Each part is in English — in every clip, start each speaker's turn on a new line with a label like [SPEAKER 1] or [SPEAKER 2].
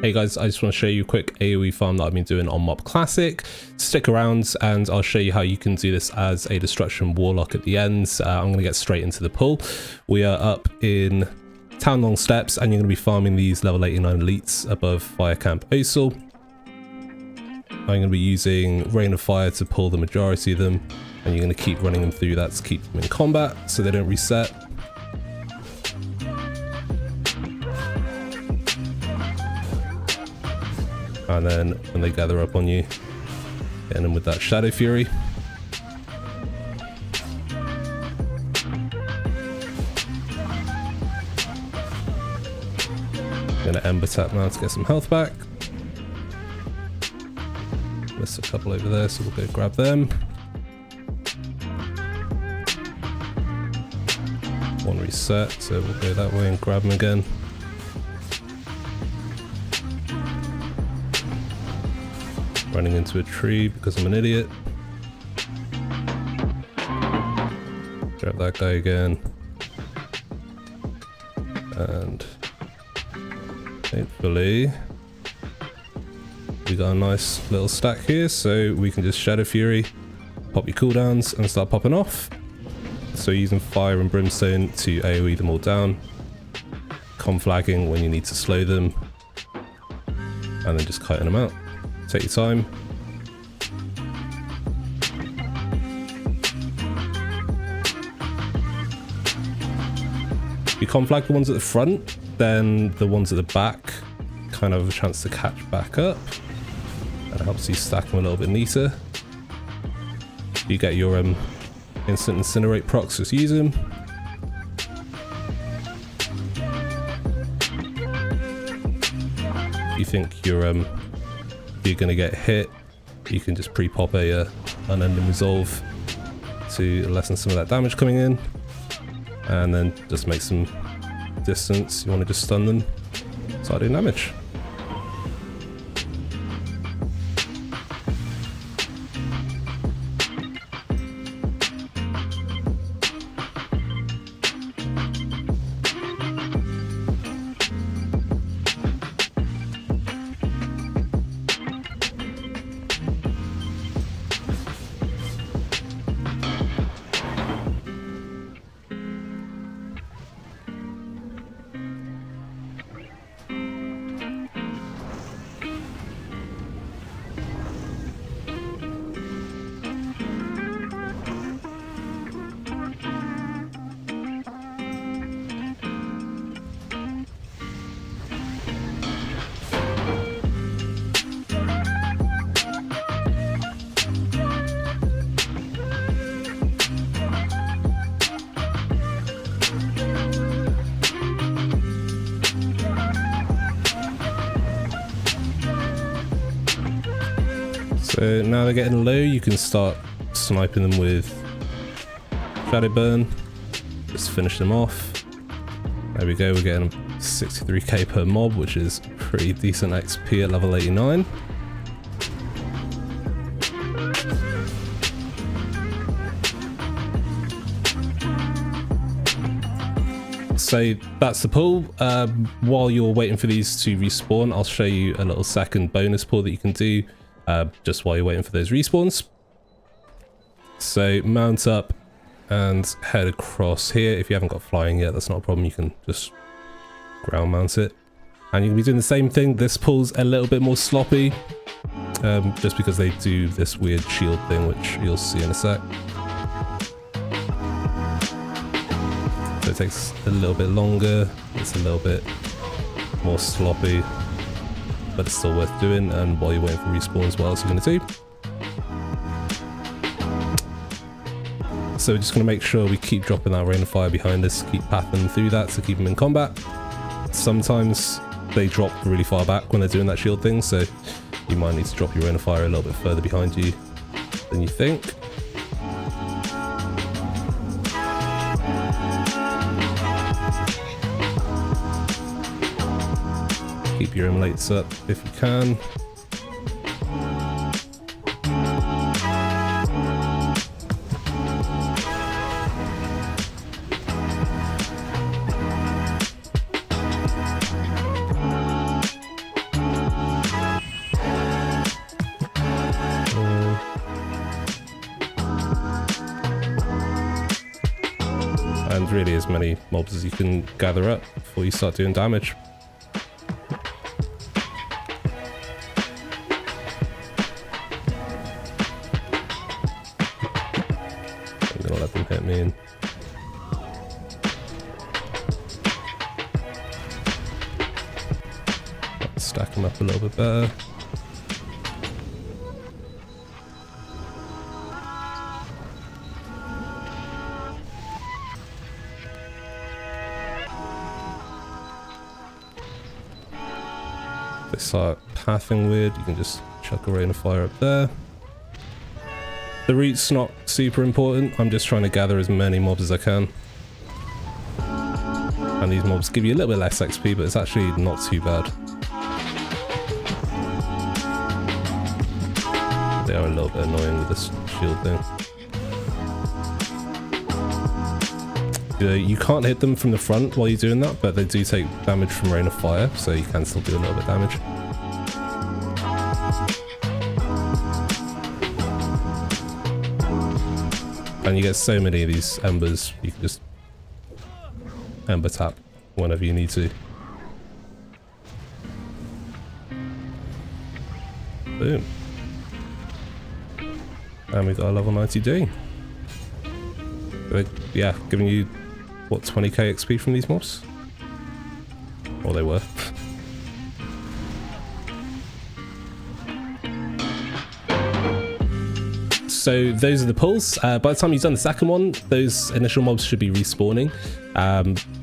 [SPEAKER 1] Hey guys, I just want to show you a quick AOE farm that I've been doing on MOP Classic. Stick around and I'll show you how you can do this as a Destruction Warlock at the end. I'm going to get straight into the pull. We are up in Town Long Steps and you're going to be farming these level 89 elites above Fire Camp Osel. I'm going to be using Rain of Fire to pull the majority of them, and you're going to keep running them through that to keep them in combat so they don't reset. And then when they gather up on you, getting them with that Shadow Fury. Gonna Ember Tap now to get some health back. There's a couple over there, so we'll go grab them. One reset, so we'll go that way and grab them again. Running into a tree because I'm an idiot. Grab that guy again. And hopefully we got a nice little stack here, so we can just Shadow Fury, pop your cooldowns and start popping off. So using Fire and Brimstone to AoE them all down. Conflagging when you need to slow them. And then just kiting them out. Take your time. If you conflag the ones at the front, then the ones at the back kind of have a chance to catch back up. That helps you stack them a little bit neater. You get your instant incinerate procs, just use them. If you think you're going to get hit, you can just pre-pop a unending resolve to lessen some of that damage coming in, and then just make some distance. You want to just stun them, start doing damage. So now they're getting low, you can start sniping them with Shadow Burn, just finish them off. There we go, we're getting 63k per mob, which is pretty decent XP at level 89. So that's the pull. While you're waiting for these to respawn, I'll show you a little second bonus pull that you can do just while you're waiting for those respawns. So mount up and head across here. If you haven't got flying yet, that's not a problem. You can just ground mount it. And you can be doing the same thing. This pull's a little bit more sloppy, just because they do this weird shield thing, which you'll see in a sec. So it takes a little bit longer, it's a little bit more sloppy, but it's still worth doing. And while you're waiting for respawns, what else are you going to do? So we're just going to make sure we keep dropping that Rain of Fire behind us, keep pathing through that to keep them in combat. Sometimes they drop really far back when they're doing that shield thing, so you might need to drop your Rain of Fire a little bit further behind you than you think. Keep your emulates up if you can. and really as many mobs as you can gather up before you start doing damage. I'm gonna let them hit me in. Stack them up a little bit better. They start pathing weird, you can just chuck a rain of fire up there. The route's not super important, I'm just trying to gather as many mobs as I can. And these mobs give you a little bit less XP, but it's actually not too bad. They are a little bit annoying with this shield thing. You can't hit them from the front while you're doing that, but they do take damage from rain of fire, so you can still do a little bit of damage. And you get so many of these embers, you can just ember tap whenever you need to. Boom. And we've got a level 90D. Yeah, giving you, what, 20k XP from these mobs? Or they were. So those are the pulls. By the time you've done the second one, those initial mobs should be respawning.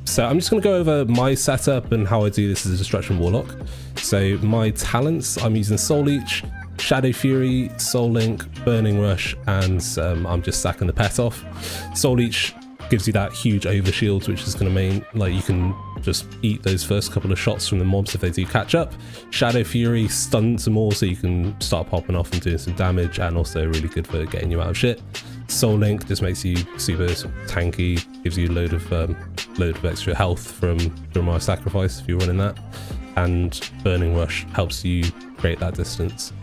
[SPEAKER 1] So I'm just going to go over my setup and how I do this as a Destruction Warlock. So my talents, I'm using Soul Leech, Shadow Fury, Soul Link, Burning Rush, and I'm just sacking the pet off. Soul Leech gives you that huge overshield, which is going to mean like you can just eat those first couple of shots from the mobs if they do catch up. Shadow Fury stuns them all, so you can start popping off and doing some damage, and also really good for getting you out of shit. Soul Link just makes you super tanky, gives you a load of extra health from my sacrifice if you're running that, and Burning Rush helps you create that distance.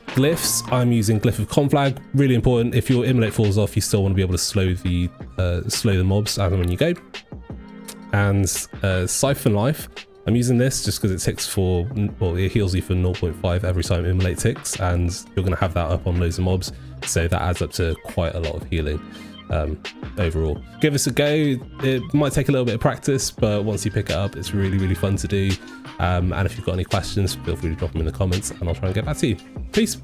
[SPEAKER 1] Glyphs, I'm using Glyph of Conflag, really important. If your Immolate falls off, you still want to be able to slow the mobs as and when you go. And Siphon Life, I'm using this just because it ticks for, well, it heals you for 0.5 every time Immolate ticks, and you're going to have that up on loads of mobs, so that adds up to quite a lot of healing overall. Give us a go. It might take a little bit of practice, but once you pick it up, it's really, really fun to do. And if you've got any questions, feel free to drop them in the comments and I'll try and get back to you. Peace.